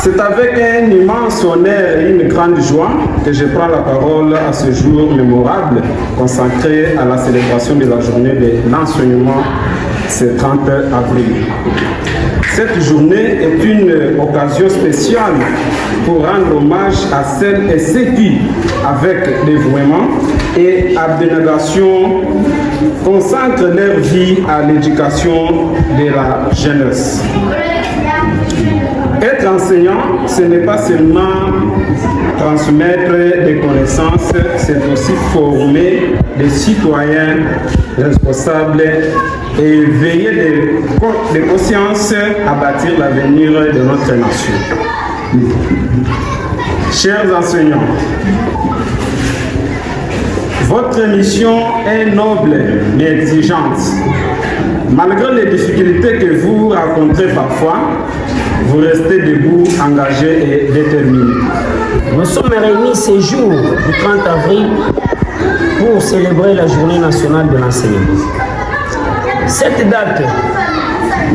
C'est avec un immense honneur et une grande joie que je prends la parole à ce jour mémorable consacré à la célébration de la journée de l'enseignement ce 30 avril. Cette journée est une occasion spéciale pour rendre hommage à celles et ceux qui, avec dévouement et abnégation, consacrent leur vie à l'éducation de la jeunesse. Être enseignant, ce n'est pas seulement transmettre des connaissances, c'est aussi former des citoyens responsables et veiller de conscience à bâtir l'avenir de notre nation. Chers enseignants, votre mission est noble mais exigeante. Malgré les difficultés que vous rencontrez parfois, vous restez debout, engagé et déterminé. Nous sommes réunis ce jour du 30 avril pour célébrer la journée nationale de l'enseignement. Cette date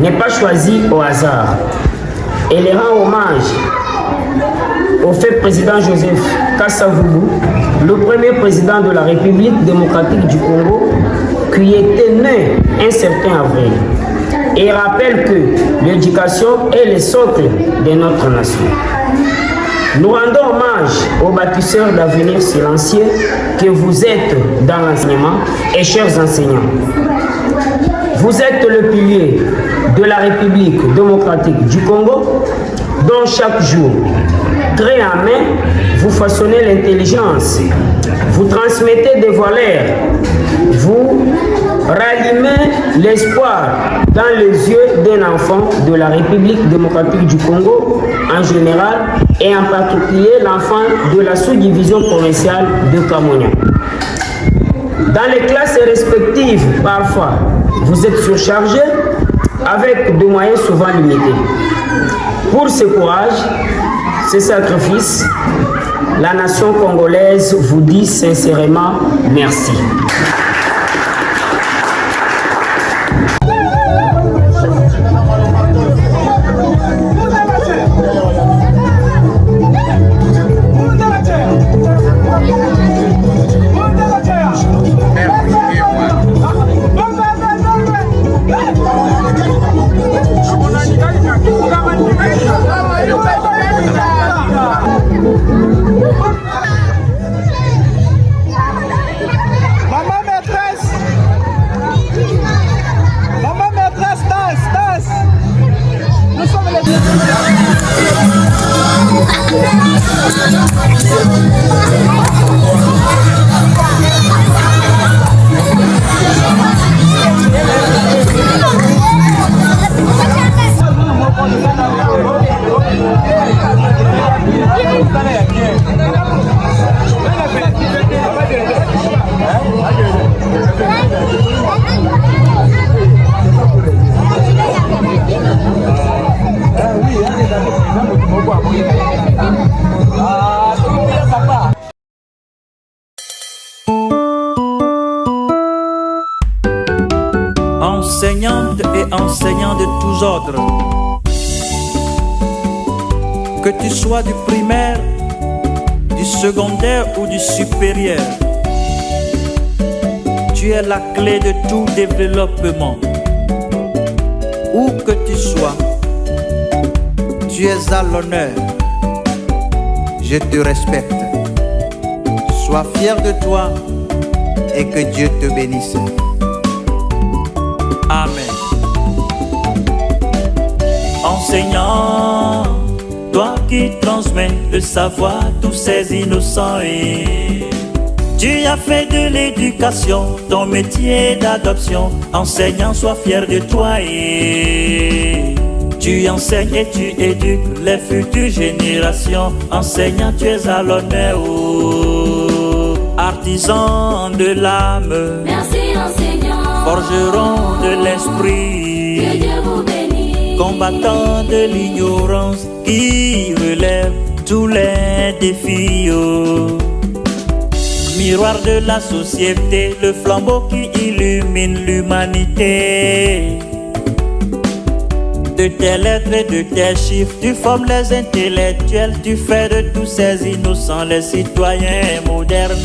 n'est pas choisie au hasard. Elle rend hommage au fait président Joseph Kasavubu, le premier président de la République démocratique du Congo, qui était né un certain avril. Et rappelle que l'éducation est le socle de notre nation. Nous rendons hommage aux bâtisseurs d'avenir silencieux que vous êtes dans l'enseignement et chers enseignants. Vous êtes le pilier de la République démocratique du Congo, dont chaque jour, trait à main, vous façonnez l'intelligence, vous transmettez des valeurs, vous rallumez l'espoir dans les yeux d'un enfant de la République démocratique du Congo en général et en particulier l'enfant de la sous-division provinciale de Kamonia. Dans les classes respectives, parfois, vous êtes surchargés avec des moyens souvent limités. Pour ce courage, ce sacrifice, la nation congolaise vous dit sincèrement merci. Enseignantes et enseignants de tous ordres, que tu sois du primaire, du secondaire ou du supérieur, tu es la clé de tout développement. Où que tu sois, tu es à l'honneur. Je te respecte. Sois fier de toi et que Dieu te bénisse. Amen. Enseignant, toi qui transmets le savoir à tous ces innocents, et tu as fait de l'éducation ton métier d'adoption. Enseignant, sois fier de toi et tu enseignes et tu éduques les futures générations. Enseignant, tu es à l'honneur, artisan de l'âme. Merci enseignant. Forgeron de l'esprit, que Dieu vous bénisse. Combattant de l'ignorance qui relève tous les défis. Miroir de la société, le flambeau qui illumine l'humanité. De tes lettres et de tes chiffres, tu formes les intellectuels, tu fais de tous ces innocents les citoyens modernes.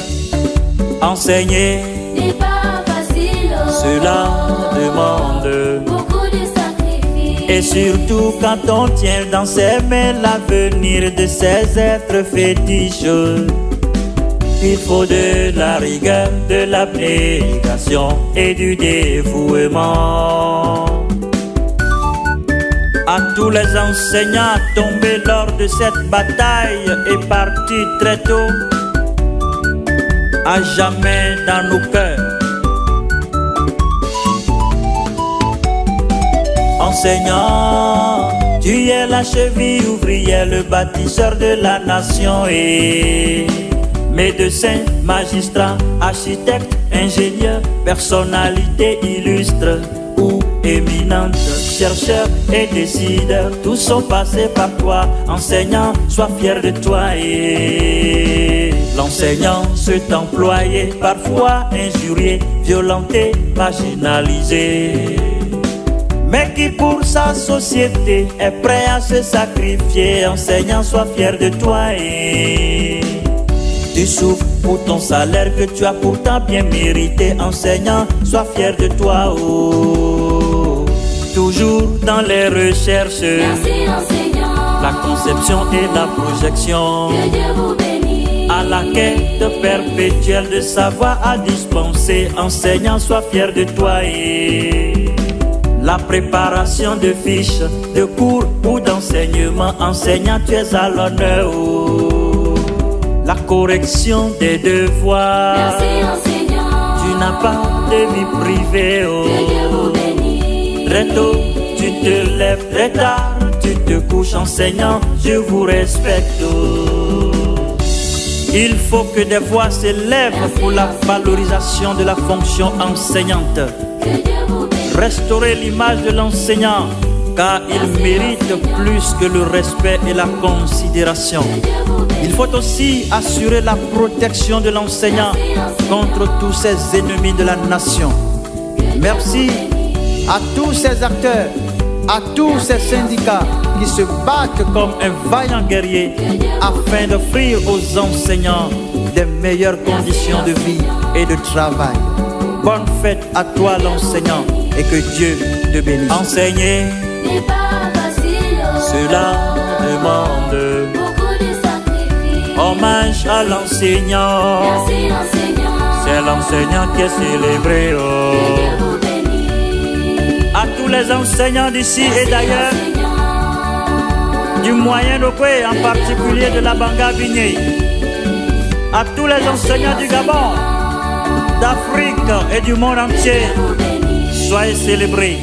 Enseigner n'est pas facile, cela demande beaucoup de sacrifices. et surtout quand on tient dans ses mains l'avenir de ces êtres fétiches. Il faut de la rigueur, de l'abnégation et du dévouement. À tous les enseignants tombés lors de cette bataille et partis très tôt, à jamais dans nos cœurs. Enseignant, tu es la cheville ouvrière, le bâtisseur de la nation et médecin, magistrat, architecte, ingénieur, personnalité illustre ou éminente, chercheur et décideur, tous sont passés par toi. Enseignant, sois fier de toi et l'enseignant s'est employé, parfois injurié, violenté, marginalisé, mais qui pour sa société est prêt à se sacrifier. Enseignant, sois fier de toi et tu souffres pour ton salaire que tu as pourtant bien mérité. Enseignant, sois fier de toi, oh. Toujours dans les recherches, Merci enseignant, la conception et la projection, que Dieu vous bénisse. à la quête perpétuelle de savoir à dispenser. Enseignant, sois fier de toi et la préparation de fiches, de cours ou d'enseignement. Enseignant, tu es à l'honneur, oh. La correction des devoirs, Merci enseignant, tu n'as pas de vie privée, oh. que Dieu vous bénisse. Très tôt, tu te lèves, très tard, tu te couches. Enseignant, je vous respecte, oh. Il faut que des voix s'élèvent pour la valorisation de la fonction enseignante. Que Dieu vous bénisse. Restaurer l'image de l'enseignant, car il mérite plus que le respect et la considération. Que Dieu vous bénisse. Il faut aussi assurer la protection de l'enseignant contre tous ces ennemis de la nation. Merci à tous ces acteurs, à tous ces syndicats qui se battent comme un vaillant guerrier afin d'offrir aux enseignants des meilleures conditions de vie et de travail. Bonne fête à toi l'enseignant et que Dieu te bénisse. Enseigner, N'est pas facile, cela demande beaucoup de sacrifices. hommage à l'enseignant. Merci enseignant, C'est l'enseignant qui est célébré, que oh. Dieu vous bénisse. À tous les enseignants d'ici et d'ailleurs, Enseignant, du Moyen-Okoué, en particulier de la Banga Bigné. À tous les enseignants du Gabon, d'Afrique et du monde entier, vous bénisse. soyez célébrés.